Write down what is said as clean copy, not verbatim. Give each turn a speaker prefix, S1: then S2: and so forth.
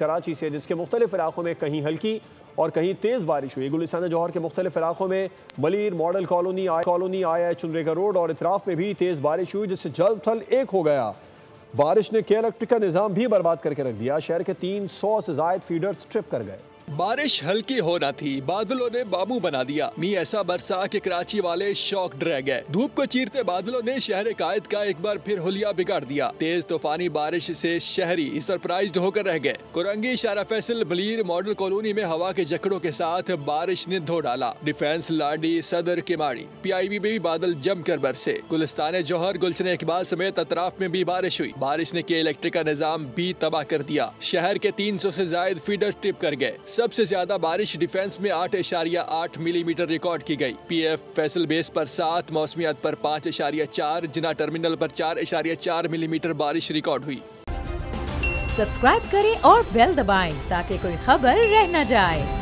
S1: कराची से, जिसके मुख्तलिफ इलाकों में कहीं हल्की और कहीं तेज़ बारिश हुई। गुलिस्तान जौहर के मुख्तलिफ इलाकों में मलीर, मॉडल कॉलोनी, आया चुनरेगा रोड और इतराफ में भी तेज़ बारिश हुई, जिससे जल थल एक हो गया। बारिश ने के इलेक्ट्रिक का निज़ाम भी बर्बाद करके रख दिया। शहर के 300 से ज़ायद फीडर्स ट्रिप कर गए।
S2: बारिश हल्की होना थी, बादलों ने बाबू बना दिया। मी ऐसा बरसा कि कराची वाले शॉक्ड रह गए। धूप को चीरते बादलों ने शहर कायद का एक बार फिर हुलिया बिगाड़ दिया। तेज तूफानी बारिश से शहरी सरप्राइज्ड होकर रह गए। कुरंगी, शारा फैसल, मलीर, मॉडल कॉलोनी में हवा के जकड़ों के साथ बारिश ने धो डाला। डिफेंस, लाडी, सदर, किमाड़ी, PIB में भी बादल जमकर बरसे। गुलिस्तान जौहर, गुलशन इकबाल समेत अतराफ में भी बारिश हुई। बारिश ने के इलेक्ट्रिक का निजाम भी तबाह कर दिया। शहर के 300 से ज्यादा फीडर ट्रिप कर गए। सबसे ज्यादा बारिश डिफेंस में 8.8 मिलीमीटर रिकॉर्ड की गई। PF फैसल बेस पर 7, मौसमियात पर 5.4, जिना टर्मिनल पर 4.4 मिलीमीटर बारिश रिकॉर्ड हुई।
S3: सब्सक्राइब करें और बेल दबाएं ताकि कोई खबर रह न जाए।